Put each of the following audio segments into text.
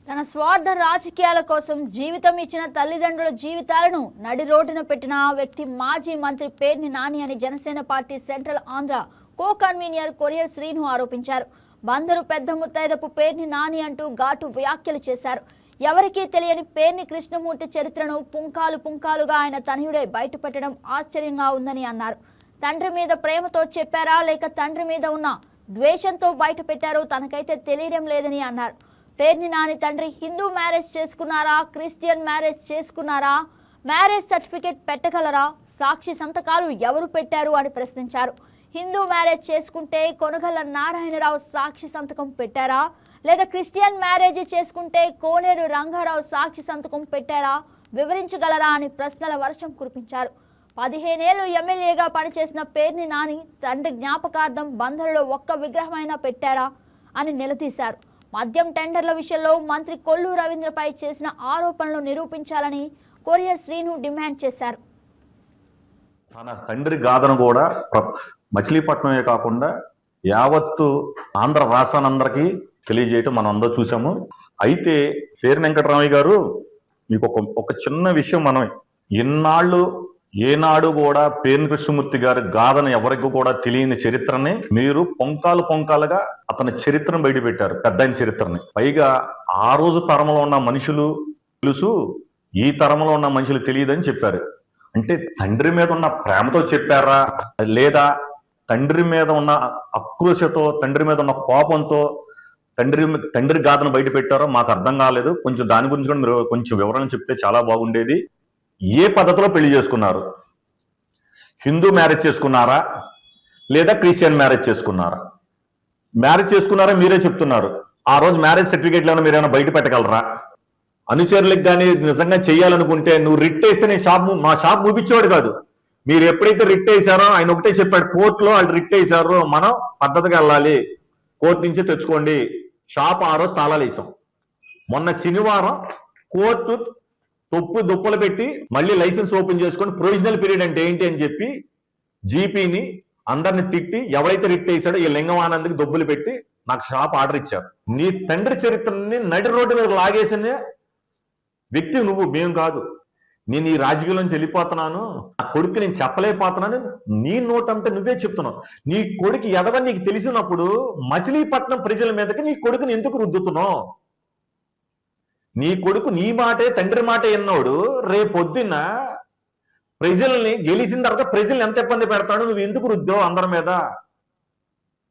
తన స్వార్థ రాజకీయాల కోసం జీవితం ఇచ్చిన తల్లిదండ్రుల జీవితాలను నడి రోడ్డున పెట్టిన వ్యక్తి మాజీ మంత్రి పేర్ని నాని అని Janasena party central Andhra co convener courier Srinu ఆరోపించారు. బందరు పెద్ద ముత్తైదపు పేర్ని నాని అంటూ ఘాటు వ్యాఖ్యలు చేశారు. ఎవరికీ తెలియని పేర్ని కృష్ణమూర్తి చరిత్రను పుంకాలుగా ఆయన తనయుడే బయటపెట్టడం ఆశ్చర్యంగా ఉందని అన్నారు. తండ్రి మీద ప్రేమతో చెప్పారా లేక తండ్రి మీద ఉన్న ద్వేషంతో బయట పెట్టారో తనకైతే తెలియడం లేదని అన్నారు. పేర్ని నాని తండ్రి హిందూ మ్యారేజ్ చేసుకున్నారా, క్రిస్టియన్ మ్యారేజ్ చేసుకున్నారా, మ్యారేజ్ సర్టిఫికేట్ పెట్టగలరా, సాక్షి సంతకాలు ఎవరు పెట్టారు అని ప్రశ్నించారు. హిందూ మ్యారేజ్ చేసుకుంటే కొనగల్ల నారాయణరావు సాక్షి సంతకం పెట్టారా, లేదా క్రిస్టియన్ మ్యారేజ్ చేసుకుంటే కోనేరు రంగారావు సాక్షి సంతకం పెట్టారా, వివరించగలరా అని ప్రశ్నల వర్షం కురిపించారు. 15 ఏళ్లు ఎమ్మెల్యేగా పనిచేసిన పేర్ని నాని తండ్రి జ్ఞాపకార్థం బందరులో ఒక్క విగ్రహమైనా పెట్టారా అని నిలదీశారు. మద్యం టెండర్ల విషయంలో మంత్రి కొల్లు రవీంద్రపై చేసిన ఆరోపణలు నిరూపించాలని కొరియర్ శ్రీను డిమాండ్ చేశారు. తన తండ్రి గాథను కూడా మచిలీపట్నమే కాకుండా యావత్తు ఆంధ్ర రాష్ట్రానందరికీ తెలియజేయటం మనం అందరూ చూసాము. అయితే పేర్ని వెంకటరామయ్య గారు మీకు ఒక చిన్న విషయం, మనం ఇన్నాళ్ళు ఏనాడు కూడా పేర్ని కృష్ణమూర్తి గారి గాథను ఎవరికి కూడా తెలియని చరిత్రని మీరు పొంకాలుగా అతని చరిత్రను బయటపెట్టారు, పెద్ద చరిత్రని. పైగా ఆ రోజు తరంలో ఉన్న మనుషులు తెలుసు, ఈ తరంలో ఉన్న మనుషులు తెలియదని చెప్పారు. అంటే తండ్రి మీద ఉన్న ప్రేమతో చెప్పారా, లేదా తండ్రి మీద ఉన్న ఆక్రోశతో, తండ్రి మీద ఉన్న కోపంతో తండ్రి గాథను బయట పెట్టారో మాకు అర్థం కాలేదు. కొంచెం దాని గురించి కూడా మీరు కొంచెం వివరణ చెప్తే చాలా బాగుండేది. ఏ పద్ధతిలో పెళ్లి చేసుకున్నారు? హిందూ మ్యారేజ్ చేసుకున్నారా లేదా క్రిస్టియన్ మ్యారేజ్ చేసుకున్నారా? మ్యారేజ్ చేసుకున్నారా మీరే చెప్తున్నారు. ఆ రోజు మ్యారేజ్ సర్టిఫికేట్లను మీరేమైనా బయట పెట్టగలరా? అనుచరులకు కానీ నిజంగా చేయాలనుకుంటే నువ్వు రిట్ వేస్తే నేను మా షాప్ మూపించేవాడు కాదు. మీరు ఎప్పుడైతే రిట్ వేసారో ఆయన ఒకటే చెప్పాడు, కోర్టులో వాళ్ళు రిట్ వేసారో మనం పద్ధతిగా వెళ్ళాలి, కోర్టు నుంచే తెచ్చుకోండి. షాప్ ఆ రోజు తాళాలు వేసాం. మొన్న శనివారం కోర్టు దుప్పలు పెట్టి మళ్ళీ లైసెన్స్ ఓపెన్ చేసుకొని ప్రొవిజనల్ పీరియడ్ అంటే ఏంటి అని చెప్పి జీపీని అందరిని తిట్టి ఎవరైతే రిట్ వేసాడో ఈ లింగమానందకి దొబ్బులు పెట్టి నాకు షాప్ ఆర్డర్ ఇచ్చారు. నీ తండ్రి చరిత్రని నడి రోడ్డు మీద లాగేసిన వ్యక్తి నువ్వు, మేము కాదు. నేను ఈ రాజకీయంలోంచి వెళ్ళిపోతున్నాను, నా కొడుకు నేను చెప్పలేకపోతున్నాను, నీ నోటంటే నువ్వే చెప్తున్నావు. నీ కొడుకు ఎదవని నీకు తెలిసినప్పుడు మచిలీపట్నం ప్రజల మీదకి నీ కొడుకుని ఎందుకు రుద్దుతున్నావు? నీ కొడుకు నీ మాటే తండ్రి మాటే ఎన్నోడు రేపొద్దున్న ప్రజల్ని గెలిచిన తర్వాత ప్రజల్ని ఎంత ఇబ్బంది పెడతాడు, నువ్వు ఎందుకు రుద్దావు అందరి మీద?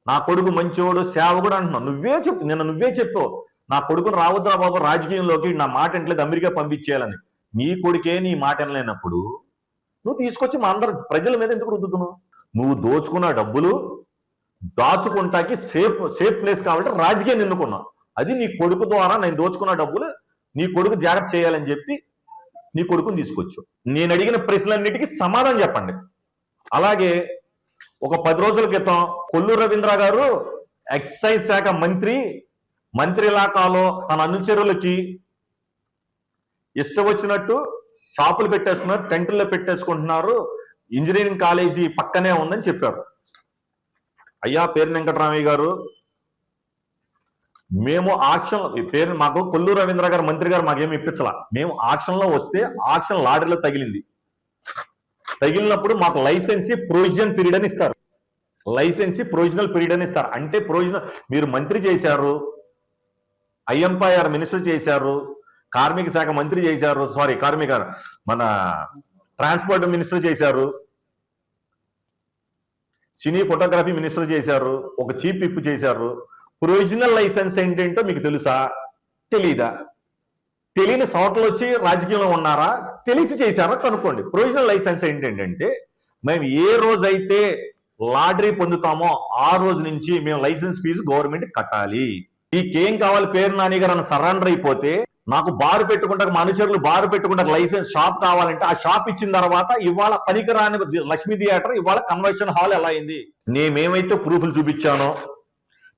నా కొడుకు మంచోడు సేవకుడు అంటున్నావు, నువ్వే చెప్పావు నా కొడుకుని రావద్దురా బాబు రాజకీయంలోకి, నా మాట ఇంట్లేదు అమెరికా పంపించేయాలని. నీ కొడుకే నీ మాట వినలేనప్పుడు నువ్వు తీసుకొచ్చి మా అందరు ప్రజల మీద ఎందుకు రుద్దుతున్నావు? నువ్వు దోచుకున్న డబ్బులు దాచుకుంటాకి సేఫ్ ప్లేస్ కాబట్టి రాజకీయం ఎన్నుకున్నావు. అది నీ కొడుకు ద్వారా నేను దోచుకున్న డబ్బులు నీ కొడుకు జాగ్రత్త చేయాలని చెప్పి నీ కొడుకుని తీసుకొచ్చు. నేను అడిగిన ప్రశ్నలన్నిటికీ సమాధానం చెప్పండి. అలాగే ఒక 10 రోజుల క్రితం కొల్లు రవీంద్ర గారు ఎక్సైజ్ శాఖ మంత్రి ఇలాకాలో తన అనుచరులకి ఇష్టం వచ్చినట్టు షాపులు పెట్టేస్తున్నారు, టెంటుల్లో పెట్టేసుకుంటున్నారు, ఇంజనీరింగ్ కాలేజీ పక్కనే ఉందని చెప్పారు. అయ్యా పేర్ని వెంకటరామయ్య గారు, మేము ఆక్షన్ మాకు కొల్లు రవీంద్ర గారు మంత్రి గారు మాకేమి ఇప్పించాల. మేము ఆక్షన్లో వస్తే ఆక్షన్ లాటరీలో తగిలినప్పుడు మాకు లైసెన్సీ ప్రొవిజన్ పీరియడ్ అని ఇస్తారు. ప్రొవిజనల్ పీరియడ్ అని ఇస్తారు. అంటే మీరు మంత్రి చేశారు, ఐఎంపైఆర్ మినిస్టర్ చేశారు, కార్మిక శాఖ మంత్రి చేశారు, మన ట్రాన్స్పోర్ట్ మినిస్టర్ చేశారు, సినీ ఫోటోగ్రఫీ మినిస్టర్ చేశారు, ఒక చీఫ్ విప్ చేశారు. ప్రొవిజనల్ లైసెన్స్ ఏంటంటో మీకు తెలుసా? తెలీదా? తెలియని సోటలు వచ్చి రాజకీయంలో ఉన్నారా? తెలిసి చేశారా కనుక్కోండి. ప్రొవిజనల్ లైసెన్స్ ఏంటంటే మేము ఏ రోజైతే లాటరీ పొందుతామో ఆ రోజు నుంచి మేము లైసెన్స్ ఫీజు గవర్నమెంట్ కట్టాలి. నీకేం కావాలి పేర్ని నాని గారు అని సరెండర్ అయిపోతే నాకు బారు పెట్టుకుంటా, మా అనుచరులు బారు పెట్టుకుంటా లైసెన్స్ షాప్ కావాలంటే ఆ షాప్ ఇచ్చిన తర్వాత ఇవాళ పనికిరాని లక్ష్మీ థియేటర్ ఇవాళ కన్వెన్షన్ హాల్ ఎలా అయింది? నేనేమైతే ప్రూఫ్లు చూపించానో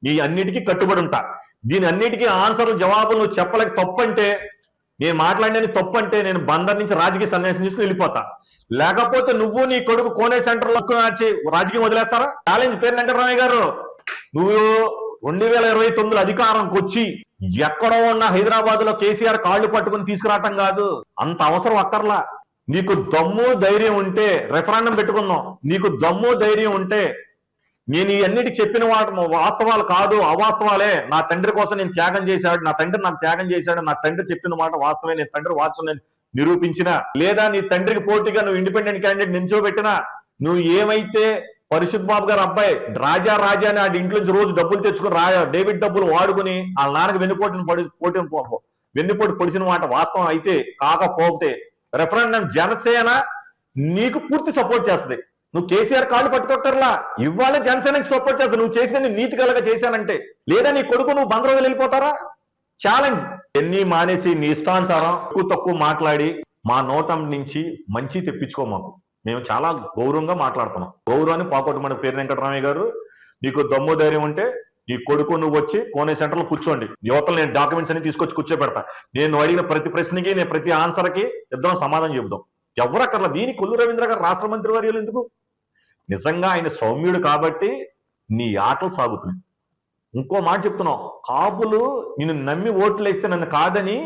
నీ అన్నిటికీ కట్టుబడి ఉంటా. దీని అన్నిటికీ ఆన్సర్లు జవాబులు నువ్వు చెప్పలేక తప్పంటే, నేను మాట్లాడినది తప్పంటే నేను బందర్ నుంచి రాజకీయ సన్యాసం తీసుకుని వెళ్ళిపోతా. లేకపోతే నువ్వు నీ కొడుకు కోనే సెంటర్లో రాజకీయం వదిలేస్తారా? ఛాలెంజ్ పేర్ని వెంకటరామయ్య గారు, నువ్వు 2029 అధికారంకి వచ్చి ఎక్కడో ఉన్న హైదరాబాద్ లో కేసీఆర్ కాళ్ళు పట్టుకుని తీసుకురావటం కాదు, అంత అవసరం అక్కర్లా. నీకు దమ్ము ధైర్యం ఉంటే రెఫరెండం పెట్టుకుందాం. నీకు దమ్ము ధైర్యం ఉంటే నేను ఈ అన్నిటికి చెప్పిన వాస్తవాలు కాదు, అవాస్తవాలే. నా తండ్రి కోసం నేను త్యాగం చేశాడు, నా తండ్రి నాకు త్యాగం చేశాడు, నా తండ్రి చెప్పిన మాట వాస్తవే, నేను తండ్రి వాత్సల్యం నేను నిరూపించిన, లేదా నీ తండ్రికి పోటీగా నువ్వు ఇండిపెండెంట్ క్యాండిడేట్ నించోబెట్టినా, నువ్వు ఏమైతే పరిశుద్ధ్ బాబు గారు అబ్బాయి రాజా అని ఆ ఇంట్లోంచి రోజు డబ్బులు తెచ్చుకుని డేవిడ్ డబ్బులు వాడుకుని వాళ్ళ నాన్నకి వెన్నుపోటు పొడిచిన మాట వాస్తవం అయితే కాకపోతే రెఫరెండం జనసేన నీకు పూర్తి సపోర్ట్ చేస్తుంది. నువ్వు కేసీఆర్ కాళ్ళు పట్టుకోకర్లా, ఇవాళ జనసేనకి సపోర్ట్ చేస్తా. నువ్వు చేసిన నీతి కలగా చేశానంటే, లేదా నీ కొడుకు నువ్వు బందరు వెళ్ళిపోతారా? ఛాలెంజ్. ఎన్ని మానేసి నీ ఇష్టానుసారం తక్కువ మాట్లాడి మా నోటం నుంచి మంచి తెప్పించుకో. మాకు మేము చాలా గౌరవంగా మాట్లాడుతున్నాం. గౌరవాన్ని పాకొట్టు మన పేరు వెంకటరామయ్య గారు, నీకు దమ్ము ధైర్యం ఉంటే నీ కొడుకు నువ్వు వచ్చి కోనే సెంటర్లో కూర్చోండి. యువతలు నేను డాక్యుమెంట్స్ అన్ని తీసుకొచ్చి కూర్చోబెడతా. నేను అడిగిన ప్రతి ప్రశ్నకి నేను ప్రతి ఆన్సర్కి ఇద్దరం సమాధానం చెబుదాం. ఎవరక్కర్లా. దీనికి కొల్లు రవీంద్ర గారు రాష్ట్ర మంత్రి వర్యులు ఎందుకు? నిజంగా ఆయన సౌమ్యుడు కాబట్టి నీ ఆటలు సాగుతున్నాయి. ఇంకో మాట చెప్తున్నావు, కాపులు నిన్ను నమ్మి ఓట్లు వేస్తే నన్ను కాదని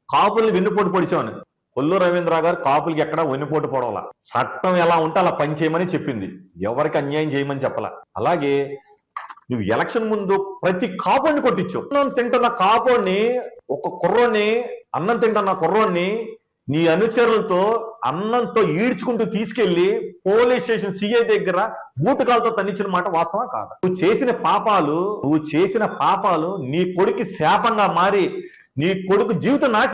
కాపుల్ని వెన్నుపోటు పొడిచావని. కొల్లు రవీంద్ర గారు కాపులకి ఎక్కడా వెన్నుపోటు పొడవలా. చట్టం ఎలా ఉంటే అలా పని చేయమని చెప్పింది, ఎవరికి అన్యాయం చేయమని చెప్పలా. అలాగే నువ్వు ఎలక్షన్ ముందు ప్రతి కాపుడిని కొట్టించు. అన్నం తింటున్న కాపుడిని, ఒక కుర్రోని, అన్నం తింటున్న కుర్రోని నీ అనుచరులతో అన్నంతో ఈడ్చుకుంటూ తీసుకెళ్లి పోలీస్ స్టేషన్ సిఐ దగ్గర బూటకాలతో తన్నించిన మాట వాస్తవా కాదా? నువ్వు చేసిన పాపాలు నీ కొడుకు శాపంగా మారి నీ కొడుకు జీవితం నాశనం